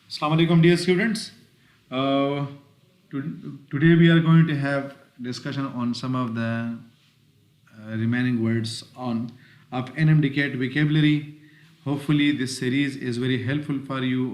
Assalamu alaikum, dear students. Uh, Today we are going to have discussion on some of the remaining words on of NMDCAT vocabulary. Hopefully this series is very helpful for you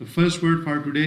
The first word for today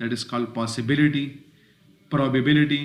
That is called possibility, probability,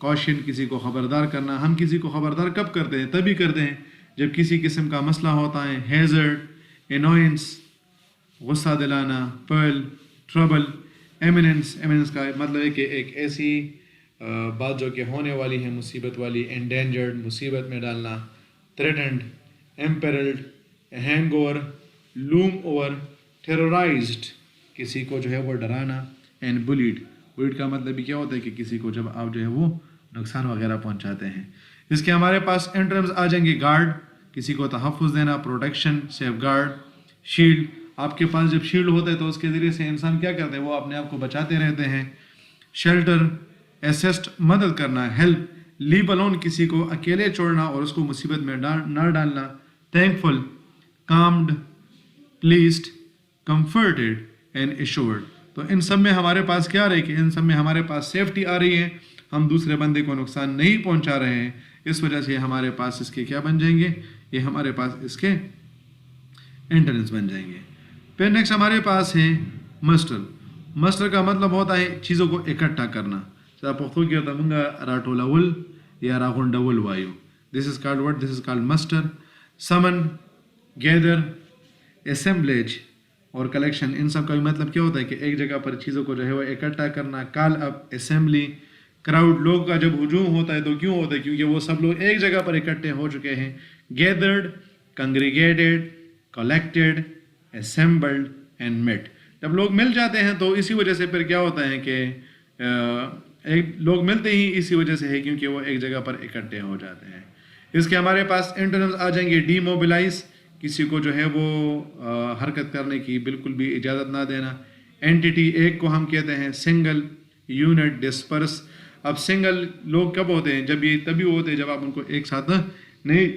کوشن کسی کو خبردار کرنا. ہم کسی کو خبردار کب کرتے ہیں؟ تبھی کرتے ہیں جب کسی قسم کا مسئلہ ہوتا ہے. ہیزرڈ, انوائنس, غصہ دلانا, پرل, ٹربل, ایمیننس. ایمیننس کا مطلب ہے کہ ایک ایسی بات جو کہ ہونے والی ہے, مصیبت والی. انڈینجرڈ, مصیبت میں ڈالنا. Threatened, imperilled, hang over, loom over, terrorised, کسی کو جو ہے وہ ڈرانا. And blade. بلیڈ کا مطلب بھی کیا ہوتا ہے کہ کسی کو جب آپ جو ہے وہ نقصان وغیرہ پہنچاتے ہیں. اس کے ہمارے پاس انٹرمز آ جائیں گے. گارڈ, کسی کو تحفظ دینا. Protection, safe guard. شیلڈ, آپ کے پاس جب شیلڈ ہوتا ہے تو اس کے ذریعے سے انسان کیا کرتے ہیں, وہ اپنے آپ کو بچاتے رہتے ہیں. شیلٹر, اسسٹ, مدد کرنا. ہیلپ, لیو الون, کسی کو اکیلے چھوڑنا اور اس کو مصیبت میں نہ ڈالنا. Thankful, calmed, pleased, comforted and assured. تو ان سب میں ہمارے پاس کیا رہے کہ ان سب میں ہمارے پاس سیفٹی آ رہی ہے, ہم دوسرے بندے کو نقصان نہیں پہنچا رہے ہیں. اس وجہ سے ہمارے پاس اس کے کیا بن جائیں گے, یہ ہمارے پاس اس کے انٹرنس بن جائیں گے. پھر نیکسٹ ہمارے پاس ہے مسٹر. مسٹر کا مطلب ہوتا ہے چیزوں کو اکٹھا کرنا. پختو کی ہوتا منگا راٹولول یا راغنڈول وایو. This is called what, this is called muster. Summon, gather, اسمبلیج اور کلیکشن. ان سب کا بھی مطلب کیا ہوتا ہے کہ ایک جگہ پر چیزوں کو جو ہے وہ اکٹھا کرنا. کال اپ, اسمبلی. کراؤڈ, لوگ کا جب ہجوم ہوتا ہے تو کیوں ہوتا ہے, کیونکہ وہ سب لوگ ایک جگہ پر اکٹھے ہو چکے ہیں. Gathered, congregated, collected, assembled and met. جب لوگ مل جاتے ہیں تو اسی وجہ سے پھر کیا ہوتا ہے کہ لوگ ملتے ہی اسی وجہ سے ہے کیونکہ وہ ایک جگہ پر اکٹھے ہو جاتے ہیں. اس کے ہمارے پاس انٹرنمز آ جائیں گے. ڈی موبلائز, کسی کو جو ہے وہ حرکت کرنے کی بالکل بھی اجازت نہ دینا. اینٹیٹی, ایک کو ہم کہتے ہیں. Single, unit, disperse. اب سنگل لوگ کب ہوتے ہیں, جب یہ تبھی ہوتے ہیں جب آپ ان کو ایک ساتھ نہیں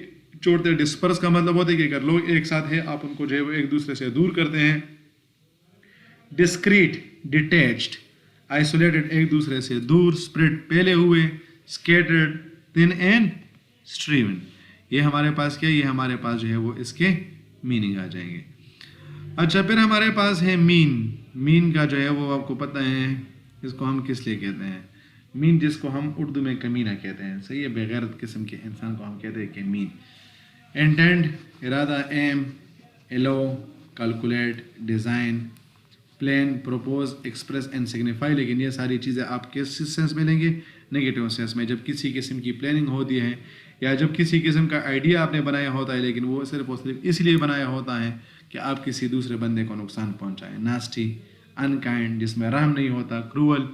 چھوڑتے. ڈسپرس کا مطلب ہوتا ہے کہ اگر لوگ ایک ساتھ ہیں آپ ان کو جو ہے وہ ایک دوسرے سے دور کرتے ہیں. ڈسکریٹ, ڈیٹیچڈ, آئسولیٹڈ, ایک دوسرے سے دور. اسپریڈ, پھیلے ہوئے. Scattered, thin and strewn. یہ ہمارے پاس کیا, یہ ہمارے پاس جو ہے وہ اس کے میننگ آ جائیں گے. اچھا, پھر ہمارے پاس ہے مین. مین کا جو ہے وہ آپ کو پتہ ہے اس کو ہم کس لیے کہتے ہیں. مین جس کو ہم اردو میں کمینہ کہتے ہیں, صحیح ہے, بغیرت قسم کے انسان کو ہم کہتے ہیں کہ مین. انٹینڈ, ارادہ. Aim, allow, calculate, design, plan, propose, express and signify. لیکن یہ ساری چیزیں آپ کس سینس میں لیں گے, نگیٹو سینس میں. جب کسی قسم کی پلاننگ ہوتی ہے یا جب کسی قسم کا آئیڈیا آپ نے بنایا ہوتا ہے لیکن وہ صرف اور صرف اس لیے بنایا ہوتا ہے کہ آپ کسی دوسرے بندے کو نقصان پہنچائیں. ناسٹی, انکائنڈ, جس میں رحم نہیں ہوتا. کروول,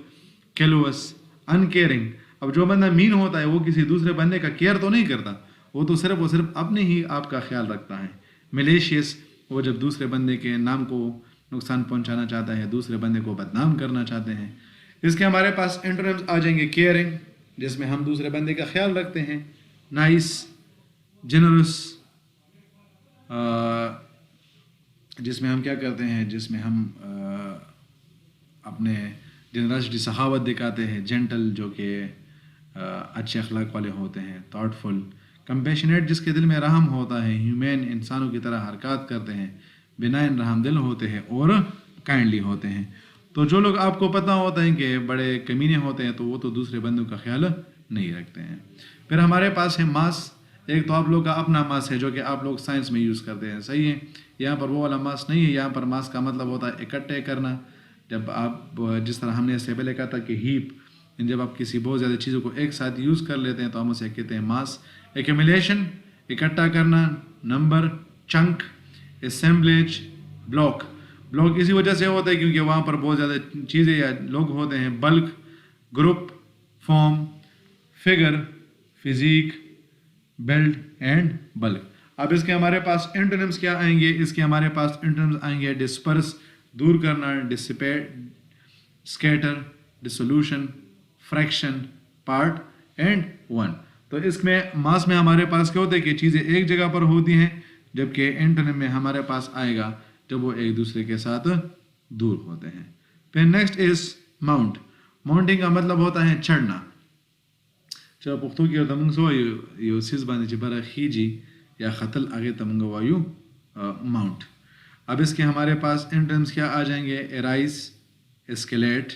کیلوس, انکیئرنگ. اب جو بندہ مین ہوتا ہے وہ کسی دوسرے بندے کا کیئر تو نہیں کرتا, وہ تو صرف اور صرف اپنے ہی آپ کا خیال رکھتا ہے. میلیشیس, وہ جب دوسرے بندے کے نام کو نقصان پہنچانا چاہتا ہے, دوسرے بندے کو بدنام کرنا چاہتے ہیں. اس کے ہمارے پاس انٹرمز آ جائیں گے. کیئرنگ, جس میں ہم دوسرے بندے کا خیال رکھتے ہیں. نائس, جنرس, جس میں ہم کیا کرتے ہیں, جس میں ہم اپنے جنرسٹی, سخاوت دکھاتے ہیں. جینٹل, جو کہ اچھے اخلاق والے ہوتے ہیں. تھاٹفل, کمپیشنیٹ, جس کے دل میں رحم ہوتا ہے. ہیومین, انسانوں کی طرح حرکات کرتے ہیں. بنائن, رحم دل ہوتے ہیں. اور کائنڈلی ہوتے ہیں. تو جو لوگ آپ کو پتہ ہوتا ہے کہ بڑے کمینے ہوتے ہیں تو وہ تو دوسرے بندوں کا خیال نہیں رکھتے ہیں. پھر ہمارے پاس ہے ماس. ایک تو آپ لوگ کا اپنا ماس ہے جو کہ آپ لوگ سائنس میں یوز کرتے ہیں, صحیح ہے. یہاں پر وہ والا ماس نہیں ہے. یہاں پر ماس کا مطلب ہوتا ہے اکٹھے کرنا. جب آپ, جس طرح ہم نے اس سے پہلے کہا تھا کہ ہیپ, جب آپ کسی بہت زیادہ چیزوں کو ایک ساتھ یوز کر لیتے ہیں تو ہم اسے کہتے ہیں ماس. ایکیومولیشن, اکٹھا کرنا. Number, chunk, assemblage, block. Block اسی وجہ سے ہوتا ہے کیونکہ وہاں پر بہت زیادہ چیزیں یا لوگ ہوتے ہیں. Bulk, group, form, figure, physique, belt and bulk. اب اس کے ہمارے پاس انٹونمز کیا آئیں گے. اس کے ہمارے پاس انٹونمز آئیں گے. ڈسپرس, دور کرنا. Dissipate, scatter, dissolution, fraction, part and one. تو اس میں ماس میں ہمارے پاس کیا ہوتا ہے کہ چیزیں ایک جگہ پر ہوتی ہیں, جبکہ انٹونم میں ہمارے پاس آئے گا جب وہ ایک دوسرے کے ساتھ دور ہوتے ہیں. پھر نیکسٹ از ماؤنٹ. ماؤنٹنگ کا مطلب ہوتا ہے چڑھنا. چلو پختو کی تمنگ سو یہ سیز باندھے چبارہ خیجی یا خطل آگے تمنگ وایو ماؤنٹ. اب اس کے ہمارے پاس انٹرمز کیا آ جائیں گے. ایرائز, اسکیلیٹ,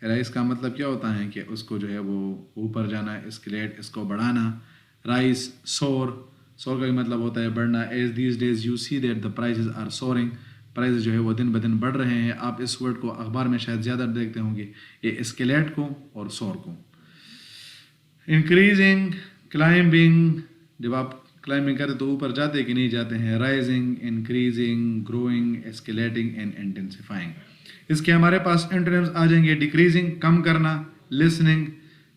رائز کا مطلب کیا ہوتا ہے کہ اس کو جو ہے وہ اوپر جانا، اسکلیٹ اس کو بڑھانا. رائز سور کا مطلب ہوتا ہے بڑھنا. As these days you see that the prices are soaring, price جو ہے وہ دن بدن بڑھ رہے ہیں. آپ اس ورڈ کو اخبار میں شاید زیادہ دیکھتے ہوں گے، یہ اسکلیٹ کو اور سور کو. انکریزنگ، کلائمبنگ، جب آپ کلائمبنگ کرتے تو اوپر جاتے کہ نہیں جاتے ہیں. Rising, increasing, growing, escalating and intensifying. اس کے ہمارے پاس انٹونیمز آ جائیں گے. ڈیکریزنگ کم کرنا، لسننگ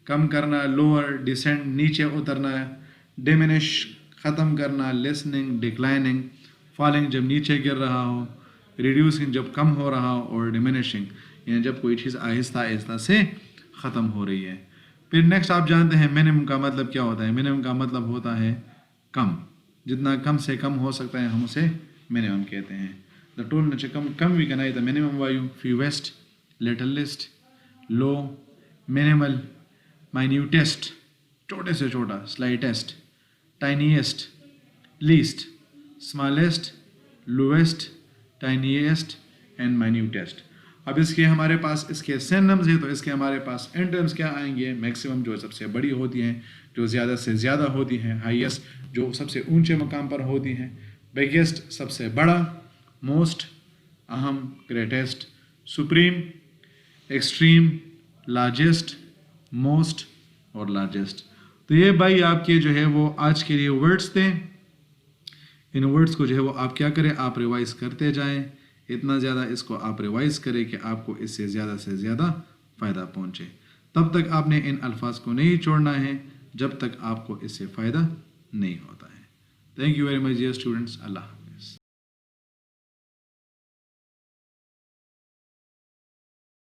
کم کرنا، لوور ڈیسینڈ نیچے اترنا، ڈیمینش ختم کرنا، لسننگ ڈکلائننگ فالنگ جب نیچے گر رہا ہو، ریڈیوسنگ جب کم ہو رہا ہو، اور ڈیمینشنگ یعنی جب کوئی چیز آہستہ آہستہ سے ختم ہو رہی ہے. پھر نیکسٹ آپ جانتے ہیں منیمم کا مطلب کیا ہوتا ہے. منیمم کا مطلب ہوتا ہے کم، جتنا کم سے کم ہو سکتا ہے ہم اسے منیمم کہتے ہیں. The tool نچے come we کنائی the minimum وایو فیویسٹ، لٹلسٹ، لو، منیمل، مائنیوٹیسٹ چھوٹے سے چھوٹا، slightest, tiniest, least, smallest, lowest, tiniest and minutest. اب اس کے ہمارے پاس اس کے سینمز ہیں، تو اس کے ہمارے پاس اینٹرمز کیا آئیں گے. میکسیمم جو سب سے بڑی ہوتی ہیں، جو زیادہ سے زیادہ ہوتی ہیں. ہائیسٹ جو سب سے اونچے مقام پر ہوتی ہیں. بگیسٹ سب سے بڑا، موسٹ اہم، greatest, supreme, extreme, largest, most اور لارجسٹ. تو یہ بھائی آپ کے جو ہے وہ آج کے لیے ورڈز تھے. ان ورڈز کو جو ہے وہ آپ کیا کریں، آپ ریوائز کرتے جائیں. اتنا زیادہ اس کو آپ ریوائز کریں کہ آپ کو اس سے زیادہ فائدہ پہنچے. تب تک آپ نے ان الفاظ کو نہیں چھوڑنا ہے جب تک آپ کو اس سے فائدہ نہیں ہوتا ہے. Thank you very much dear students. Allah